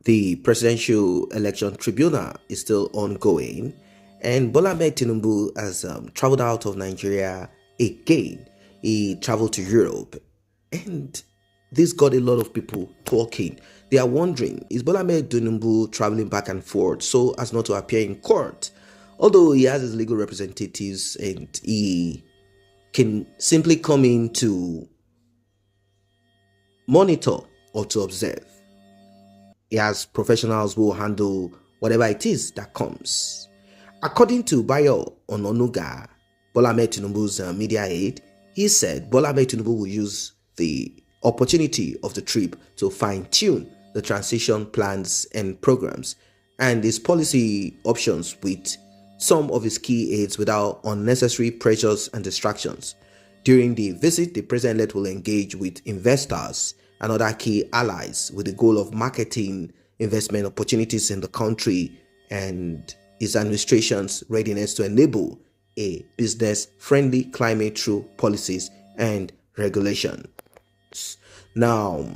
The presidential election tribunal is still ongoing, and Bola Ahmed Tinubu has traveled out of Nigeria again. He traveled to Europe, and this got a lot of people talking. They are wondering, is Bola Ahmed Tinubu traveling back and forth so as not to appear in court? Although he has his legal representatives and he can simply come in to monitor or to observe. He has professionals who will handle whatever it is that comes. According to Bayo Ononuga, Bola Ahmed Tinubu's media aide, he said Bola Ahmed Tinubu will use the opportunity of the trip to fine-tune the transition plans and programs and his policy options with some of his key aides without unnecessary pressures and distractions. During the visit, the president-elect will engage with investors and other key allies with the goal of marketing investment opportunities in the country and his administration's readiness to enable a business-friendly climate through policies and regulations. Now,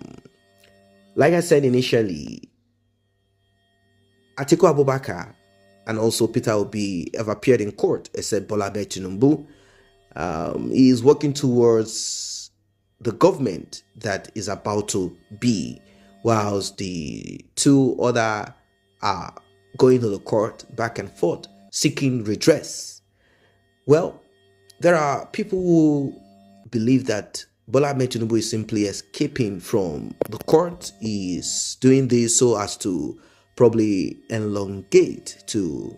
like I said initially, Atiku Abubakar and also Peter Obi have appeared in court except Bola Ahmed Tinubu. He is working towards the government that is about to be, whilst the two other are going to the court back and forth seeking redress. Well, there are people who believe that Bola Ahmed Tinubu is simply escaping from the court. He is doing this so as to probably elongate to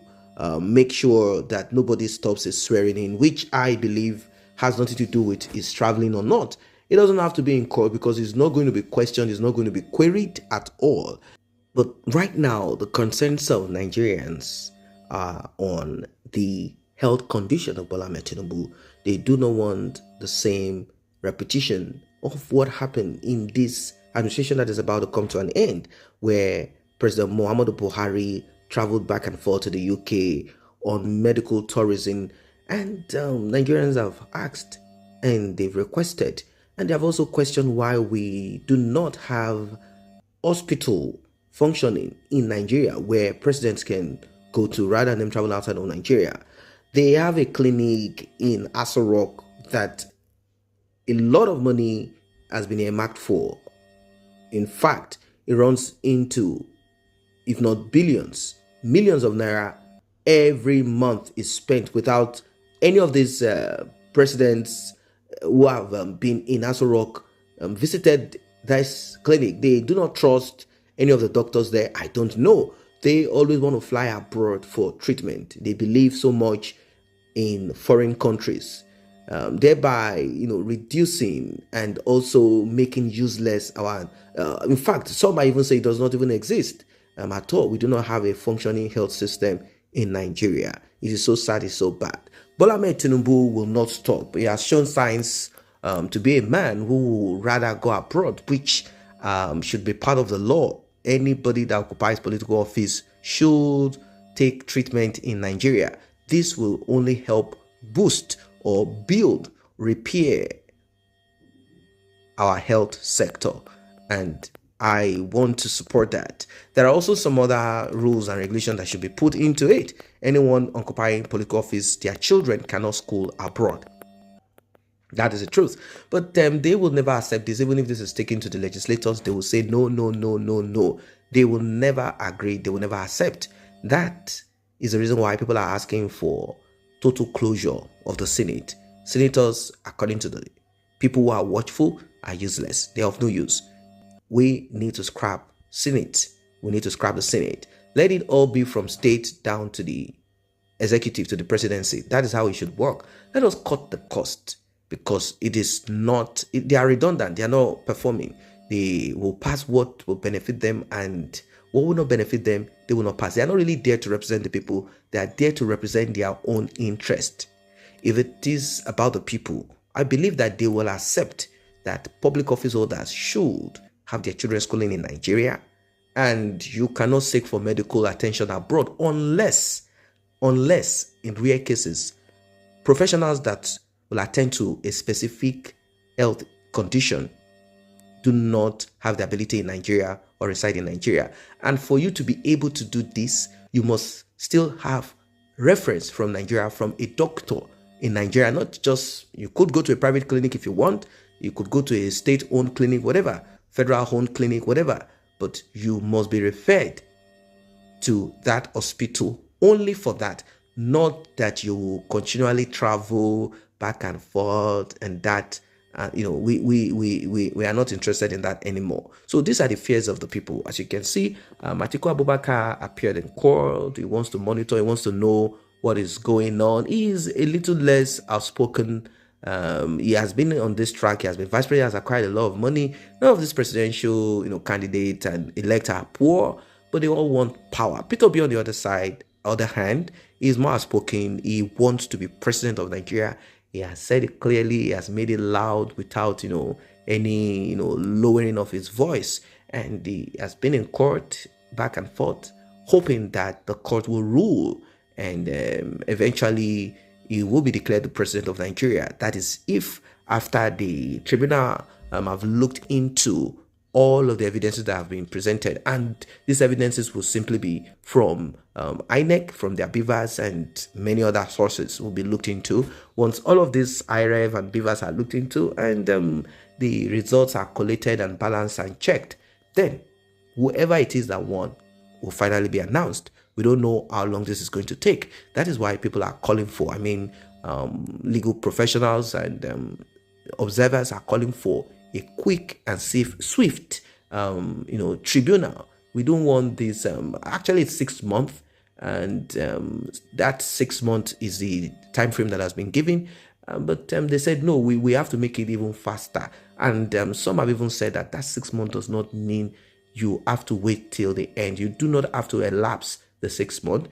make sure that nobody stops his swearing in, which I believe has nothing to do with his traveling or not. It doesn't have to be in court because he's not going to be questioned, he's not going to be queried at all. But right now, the concerns of Nigerians are on the health condition of Bola Ahmed Tinubu. They do not want the same repetition of what happened in this administration that is about to come to an end, where President Muhammadu Buhari traveled back and forth to the UK on medical tourism, and Nigerians have asked and they've requested, and they have also questioned why we do not have hospital functioning in Nigeria where presidents can go to rather than them travel outside of Nigeria. They have a clinic in Aso Rock that a lot of money has been earmarked for. In fact, it runs into, if not billions, millions of naira every month is spent without any of these presidents who have been in Aso Rock visited this clinic. They do not trust any of the doctors there. I don't know. They always want to fly abroad for treatment. They believe so much in foreign countries, thereby reducing and also making useless our in fact, some might even say it does not even exist at all. We do not have a functioning health system in Nigeria. It is so sad, it's so bad. Bola Ahmed Tinubu will not stop. He has shown signs to be a man who would rather go abroad, which should be part of the law. Anybody that occupies political office should take treatment in Nigeria. This will only help boost or build, repair our health sector, and I want to support that. There are also some other rules and regulations that should be put into it. Anyone occupying political office, their children cannot school abroad. That is the truth. But they will never accept this. Even if this is taken to the legislators, they will say no, no, no, no, no. They will never agree. They will never accept. That is the reason why people are asking for total closure of the Senate. Senators, according to the people who are watchful, are useless. They are of no use. We need to scrap Senate. We need to scrap the Senate. Let it all be from state down to the executive, to the presidency. That is how it should work. Let us cut the cost, because it is not, they are redundant. They are not performing. They will pass what will benefit them, and what will not benefit them, they will not pass. They are not really there to represent the people. They are there to represent their own interest. If it is about the people, I believe that they will accept that public office holders should have their children schooling in Nigeria, and you cannot seek for medical attention abroad unless in rare cases, professionals that will attend to a specific health condition do not have the ability in Nigeria or reside in Nigeria. And for you to be able to do this, you must still have reference from Nigeria, from a doctor in Nigeria. Not just, you could go to a private clinic if you want, you could go to a state-owned clinic, whatever, federal-owned clinic, whatever, but you must be referred to that hospital only for that, not that you will continually travel back and forth and that. We are not interested in that anymore. So these are the fears of the people. As you can see, Atiku Abubakar appeared in court. He wants to monitor. He wants to know what is going on. He is a little less outspoken. He has been on this track. He has been vice president. Has acquired a lot of money. None of these presidential, candidates and electors are poor, but they all want power. Peter Obi on the other hand, is more outspoken. He wants to be president of Nigeria. He has said it clearly. He has made it loud without, any, lowering of his voice. And he has been in court back and forth, hoping that the court will rule and eventually he will be declared the president of Nigeria. That is if after the tribunal have looked into all of the evidences that have been presented, and these evidences will simply be from INEC, from their beavers, and many other sources will be looked into. Once all of these IREV and beavers are looked into, and the results are collated and balanced and checked, then whoever it is that won will finally be announced. We don't know how long this is going to take. That is why people are calling for, legal professionals and observers are calling for a quick and swift, tribunal. We don't want this. Actually, it's 6 months, and that 6 months is the time frame that has been given. But they said no, we have to make it even faster. And some have even said that 6 months does not mean you have to wait till the end. You do not have to elapse the 6 months.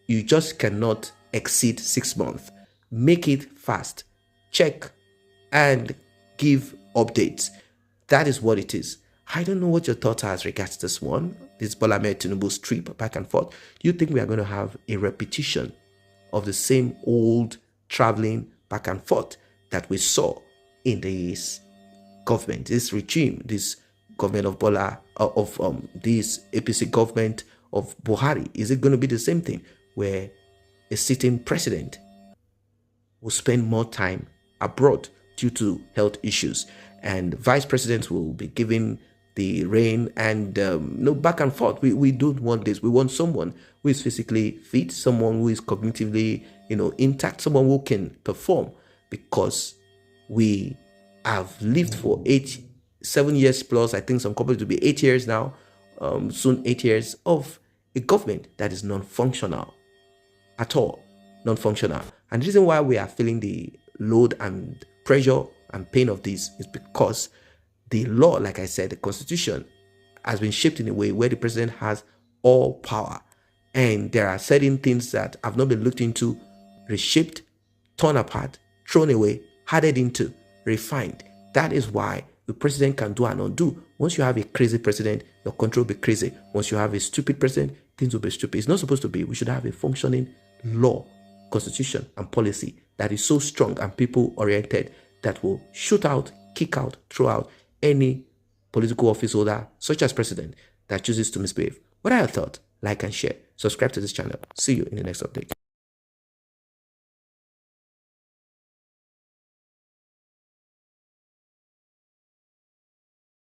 You just cannot exceed 6 months. Make it fast. Check and give updates. That is what it is. I don't know what your thoughts are as regards this one, this Bola TINUBU's trip back and forth. Do you think we are going to have a repetition of the same old traveling back and forth that we saw in this government, this regime, this government of Bola, this APC government of Buhari? Is it going to be the same thing where a sitting president will spend more time abroad due to health issues, and vice presidents will be given the reign and back and forth? We don't want this. We want someone who is physically fit, someone who is cognitively intact, someone who can perform, because we have lived for 7 years plus. I think some companies will be 8 years now, soon 8 years of a government that is non-functional at all, non-functional. And the reason why we are feeling the load and pressure and pain of this is because the law, like I said, the constitution has been shaped in a way where the president has all power, and there are certain things that have not been looked into, reshaped, torn apart, thrown away, added into, refined. That is why the president can do and undo. Once you have a crazy president, your country will be crazy. Once you have a stupid president, things will be stupid. It's not supposed to be. We should have a functioning law, constitution, and policy that is so strong and people-oriented that will shoot out, kick out, throw out any political office holder, such as president, that chooses to misbehave. What are your thoughts? Like and share. Subscribe to this channel. See you in the next update.